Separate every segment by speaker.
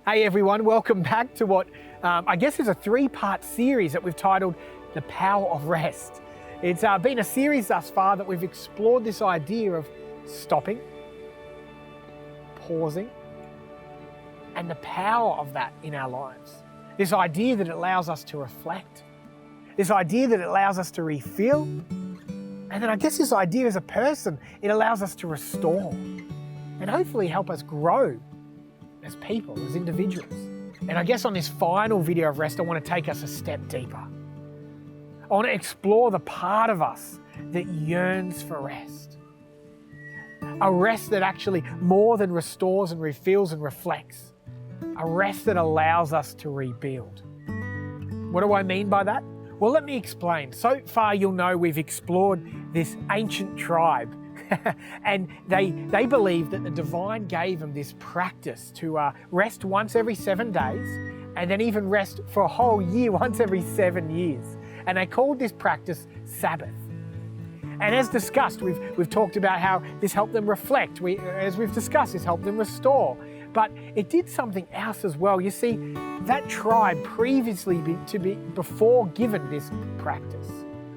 Speaker 1: Hey everyone, welcome back to what I guess is a three-part series that we've titled The Power of Rest. It's been a series thus far that we've explored this idea of stopping, pausing, and the power of that in our lives. This idea that it allows us to reflect, this idea that it allows us to refill, and then I guess this idea as a person, it allows us to restore and hopefully help us grow as people, as individuals. And I guess on this final video of rest, I want to take us a step deeper. I want to explore the part of us that yearns for rest. A rest that actually more than restores and refills and reflects. A rest that allows us to rebuild. What do I mean by that? Well, let me explain. So far, you'll know we've explored this ancient tribe and they believe that the divine gave them this practice to rest once every 7 days and then even rest for a whole year once every 7 years. And they called this practice Sabbath. And as discussed, we've talked about how this helped them reflect. As we've discussed, this helped them restore. But it did something else as well. You see, that tribe previously before given this practice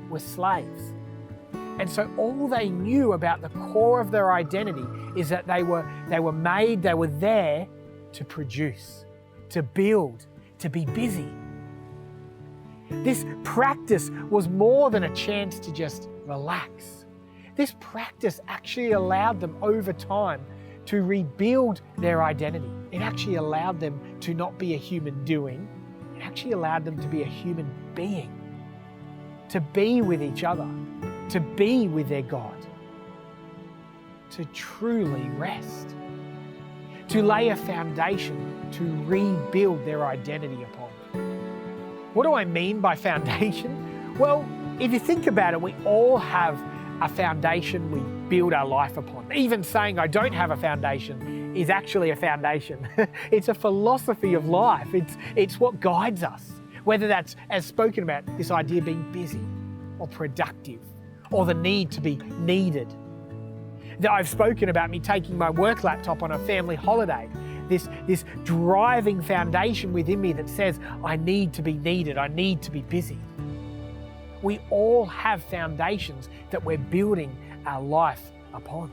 Speaker 1: were slaves. And so all they knew about the core of their identity is that they were there to produce, to build, to be busy. This practice was more than a chance to just relax. This practice actually allowed them over time to rebuild their identity. It actually allowed them to not be a human doing. It actually allowed them to be a human being, to be with each other, to be with their God, to truly rest, to lay a foundation to rebuild their identity upon. What do I mean by foundation? Well, if you think about it, we all have a foundation we build our life upon. Even saying I don't have a foundation is actually a foundation. It's a philosophy of life. It's what guides us, whether that's, as spoken about, this idea of being busy or productive, or the need to be needed. I've spoken about me taking my work laptop on a family holiday, this driving foundation within me that says, I need to be needed, I need to be busy. We all have foundations that we're building our life upon.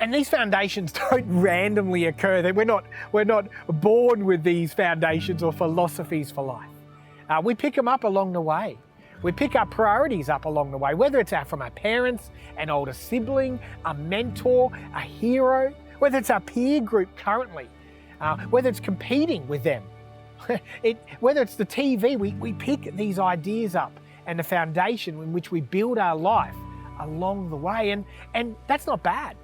Speaker 1: And these foundations don't randomly occur. We're not born with these foundations or philosophies for life. We pick them up along the way. We pick our priorities up along the way, whether it's from our parents, an older sibling, a mentor, a hero, whether it's our peer group currently, whether it's competing with them, whether it's the TV, we pick these ideas up and the foundation in which we build our life along the way. And that's not bad.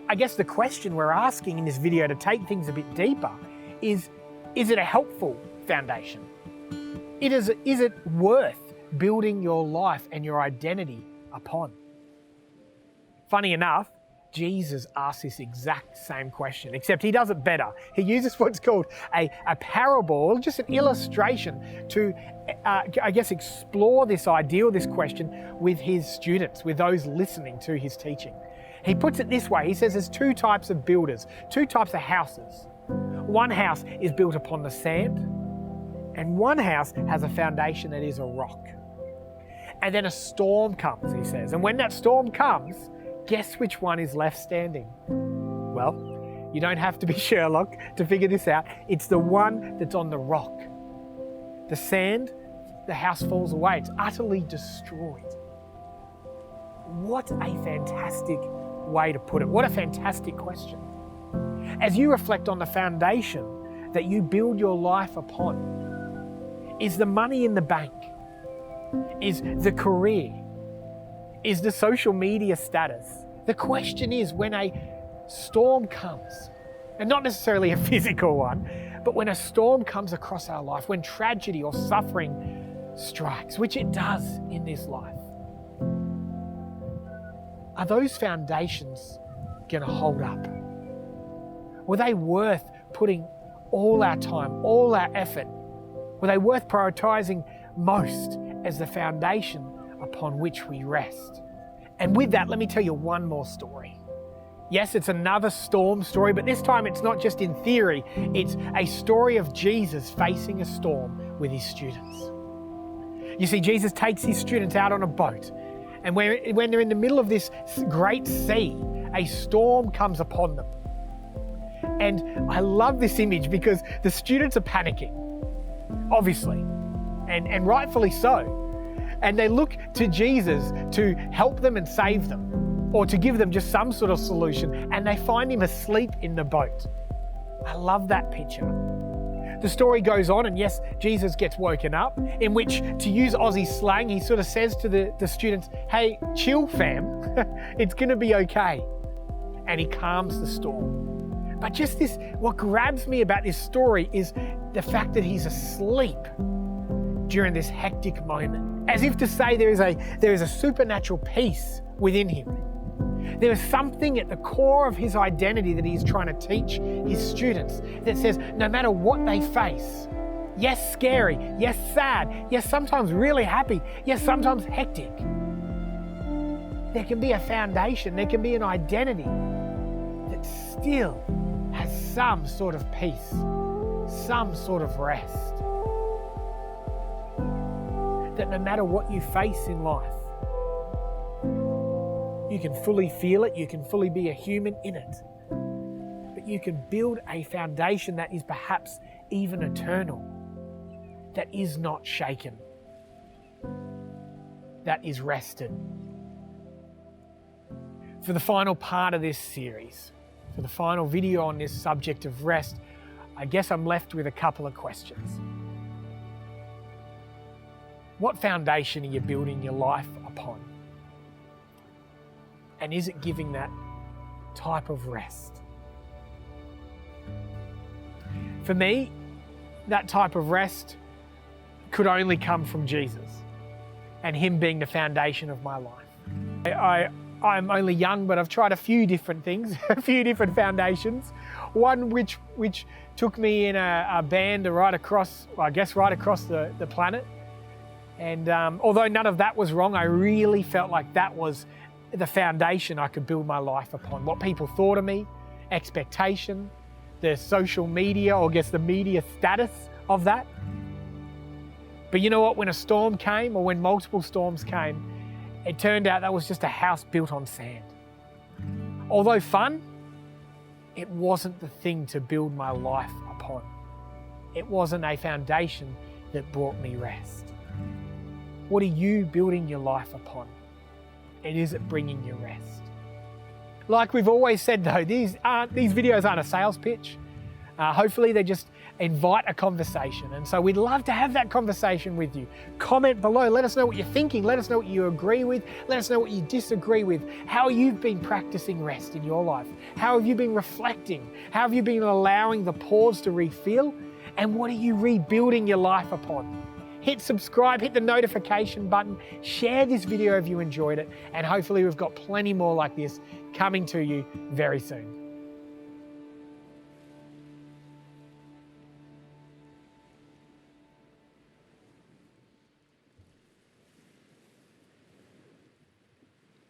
Speaker 1: I guess the question we're asking in this video to take things a bit deeper is it a helpful foundation? Is it worth building your life and your identity upon? Funny enough, Jesus asks this exact same question, except he does it better. He uses what's called a parable, just an illustration to, I guess, explore this idea, this question with his students, with those listening to his teaching. He puts it this way. He says there's two types of builders, two types of houses. One house is built upon the sand, and one house has a foundation that is a rock. And then a storm comes, he says. And when that storm comes, guess which one is left standing? Well, you don't have to be Sherlock to figure this out. It's the one that's on the rock. The sand, the house falls away. It's utterly destroyed. What a fantastic way to put it. What a fantastic question. As you reflect on the foundation that you build your life upon, is the money in the bank? Is the career? Is the social media status? The question is, when a storm comes, and not necessarily a physical one, but when a storm comes across our life, when tragedy or suffering strikes, which it does in this life, are those foundations going to hold up? Were they worth putting all our time, all our effort? Were they worth prioritizing most as the foundation upon which we rest? And with that, let me tell you one more story. Yes, it's another storm story, but this time it's not just in theory, it's a story of Jesus facing a storm with his students. You see, Jesus takes his students out on a boat, and when they're in the middle of this great sea, a storm comes upon them. And I love this image because the students are panicking, obviously, and rightfully so. And they look to Jesus to help them and save them, or to give them just some sort of solution, and they find him asleep in the boat. I love that picture. The story goes on, and yes, Jesus gets woken up, in which, to use Aussie slang, he sort of says to the students, hey, chill fam, it's gonna be okay. And he calms the storm. But just this, what grabs me about this story is the fact that he's asleep during this hectic moment, as if to say there is a supernatural peace within him. There is something at the core of his identity that he's trying to teach his students that says no matter what they face, yes, scary, yes, sad, yes, sometimes really happy, yes, sometimes hectic, there can be a foundation, there can be an identity that still has some sort of peace, some sort of rest. That no matter what you face in life, you can fully feel it, you can fully be a human in it, but you can build a foundation that is perhaps even eternal, that is not shaken, that is rested. For the final part of this series, for the final video on this subject of rest, I guess I'm left with a couple of questions. What foundation are you building your life upon? And is it giving that type of rest? For me, that type of rest could only come from Jesus and him being the foundation of my life. I'm only young, but I've tried a few different things, a few different foundations. One which took me in a band right across the planet. And although none of that was wrong, I really felt like that was the foundation I could build my life upon. What people thought of me, expectation, the social media, or I guess the media status of that. But you know what? When a storm came, or when multiple storms came, it turned out that was just a house built on sand. Although fun, it wasn't the thing to build my life upon. It wasn't a foundation that brought me rest. What are you building your life upon? And is it bringing you rest? Like we've always said though, these videos aren't a sales pitch. Hopefully they just invite a conversation. And so we'd love to have that conversation with you. Comment below, let us know what you're thinking. Let us know what you agree with. Let us know what you disagree with. How you've been practicing rest in your life. How have you been reflecting? How have you been allowing the pause to refill? And what are you rebuilding your life upon? Hit subscribe, hit the notification button, share this video if you enjoyed it, and hopefully we've got plenty more like this coming to you very soon.